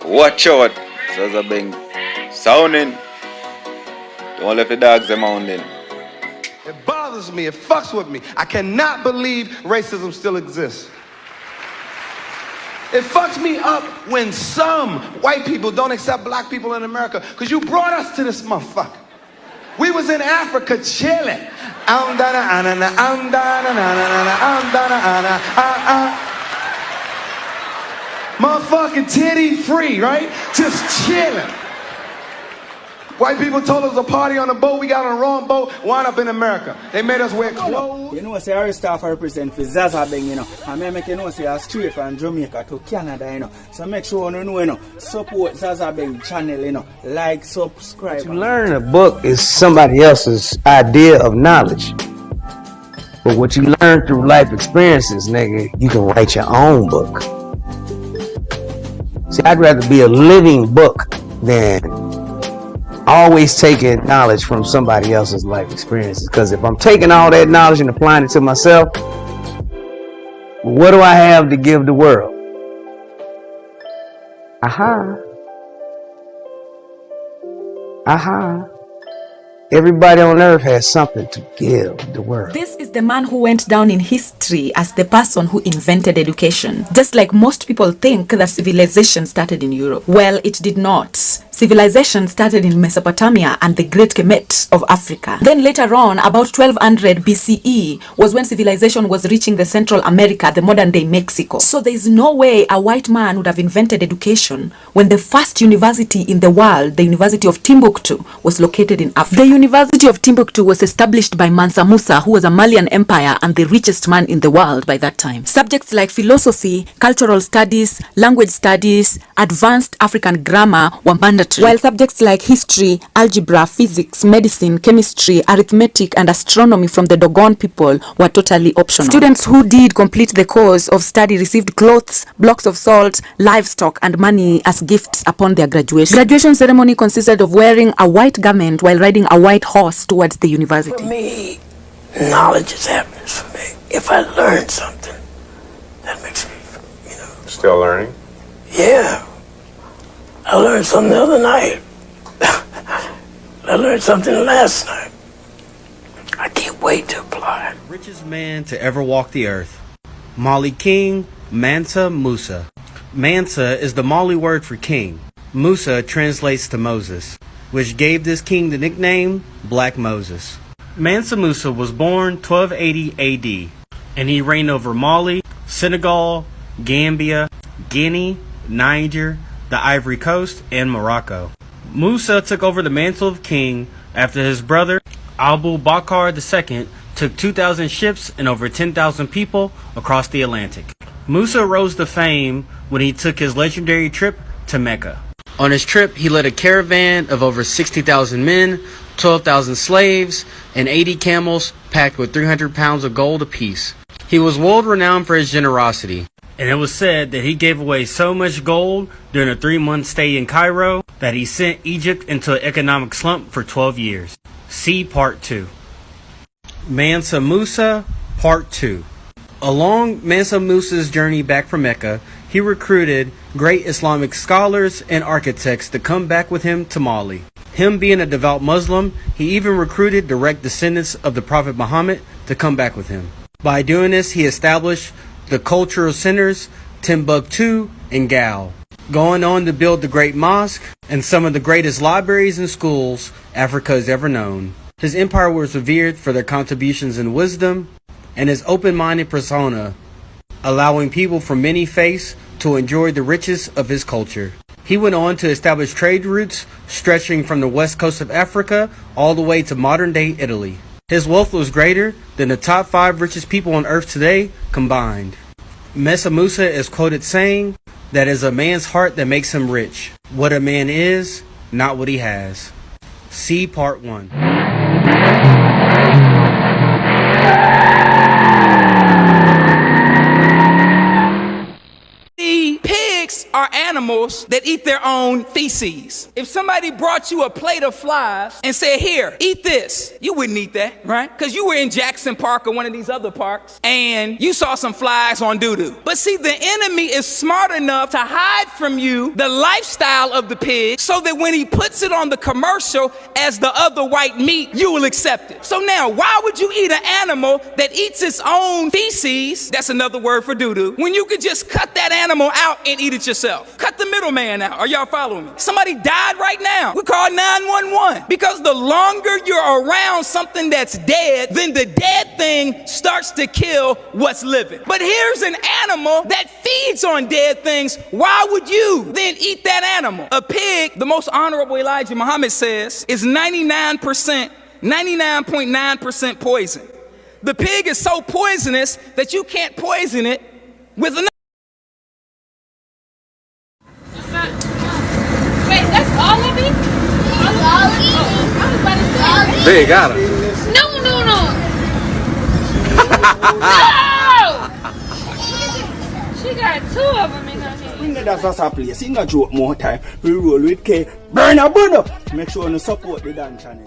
Watch out, Zaza Beng. Sounding. Don't let the dogs them hounding. It bothers me, it fucks with me. I cannot believe racism still exists. It fucks me up when some white people don't accept black people in America, because you brought us to this motherfucker. We was in Africa chilling. Motherfucking titty free, right? Just chilling. White people told us to party on a boat. We got on the wrong boat, wound up in America. They made us wear clothes. You know, say our staff represent for Zaza Beng, you know. And I make you know, say I'm straight from Jamaica to Canada, you know. So make sure you know, support Zaza Beng channel, you know. Like, subscribe. To learn a book is somebody else's idea of knowledge. But what you learn through life experiences, nigga, you can write your own book. See, I'd rather be a living book than always taking knowledge from somebody else's life experiences. Because if I'm taking all that knowledge and applying it to myself, what do I have to give the world? Aha. Everybody on earth has something to give the world. This is the man who went down in history as the person who invented education. Just like most people think that civilization started in Europe. Well, it did not. Civilization started in Mesopotamia and the Great Kemet of Africa. Then later on, about 1200 BCE was when civilization was reaching the Central America, the modern day Mexico. So there is no way a white man would have invented education when the first university in the world, the University of Timbuktu, was located in Africa. The University of Timbuktu was established by Mansa Musa, who was a Malian empire and the richest man in the world by that time. Subjects like philosophy, cultural studies, language studies, advanced African grammar were mandatory, while subjects like history, algebra, physics, medicine, chemistry, arithmetic, and astronomy from the Dogon people were totally optional. Students who did complete the course of study received clothes, blocks of salt, livestock, and money as gifts upon their graduation. Graduation ceremony consisted of wearing a white garment while riding a white horse towards the university. For me, knowledge is happiness for me. If I learn something, that makes me, you know. Still learning? Yeah. I learned something the other night. I learned something last night. I can't wait to apply. Richest man to ever walk the earth. Mali King Mansa Musa. Mansa is the Mali word for king. Musa translates to Moses, which gave this king the nickname Black Moses. Mansa Musa was born 1280 AD, and he reigned over Mali, Senegal, Gambia, Guinea, Niger, the Ivory Coast, and Morocco. Musa took over the mantle of king after his brother Abu Bakr II took 2,000 ships and over 10,000 people across the Atlantic. Musa rose to fame when he took his legendary trip to Mecca. On his trip, he led a caravan of over 60,000 men, 12,000 slaves, and 80 camels packed with 300 pounds of gold apiece. He was world-renowned for his generosity, and it was said that he gave away so much gold during a 3-month stay in Cairo that he sent Egypt into an economic slump for 12 years. See Part 2. Mansa Musa, Part 2. Along Mansa Musa's journey back from Mecca, he recruited great Islamic scholars and architects to come back with him to Mali. Him being a devout Muslim, he even recruited direct descendants of the Prophet Muhammad to come back with him. By doing this, he established the cultural centers Timbuktu and Gao, going on to build the Great Mosque and some of the greatest libraries and schools Africa has ever known. His empire was revered for their contributions in wisdom and his open-minded persona, allowing people from many faiths to enjoy the riches of his culture. He went on to establish trade routes stretching from the west coast of Africa all the way to modern-day Italy. His wealth was greater than the top 5 richest people on earth today combined. Mansa Musa is quoted saying, "That is a man's heart that makes him rich. What a man is, not what he has." See Part 1. The pigs are animals that eat their own feces. If somebody brought you a plate of flies and said, here, eat this, you wouldn't eat that, right? Because you were in Jackson Park or one of these other parks and you saw some flies on doo-doo. But see, the enemy is smart enough to hide from you the lifestyle of the pig so that when he puts it on the commercial as the other white meat, you will accept it. So now, why would you eat an animal that eats its own feces, that's another word for doo-doo, when you could just cut that animal out and eat it yourself? Cut the middleman out. Are y'all following me? Somebody died right now. We call 911 because the longer you're around something that's dead, then the dead thing starts to kill what's living. But here's an animal that feeds on dead things. Why would you then eat that animal? A pig, the most honorable Elijah Muhammad says, is 99.9% poison. The pig is so poisonous that you can't poison it with another. Wait, that's all of it? All of it? I was about to say. They got it. No. No! She got 2 of them in her hand. Bring that Zaza place. In a joke more time. We roll with K. Burn a bun up. Make sure you support the Dan channel.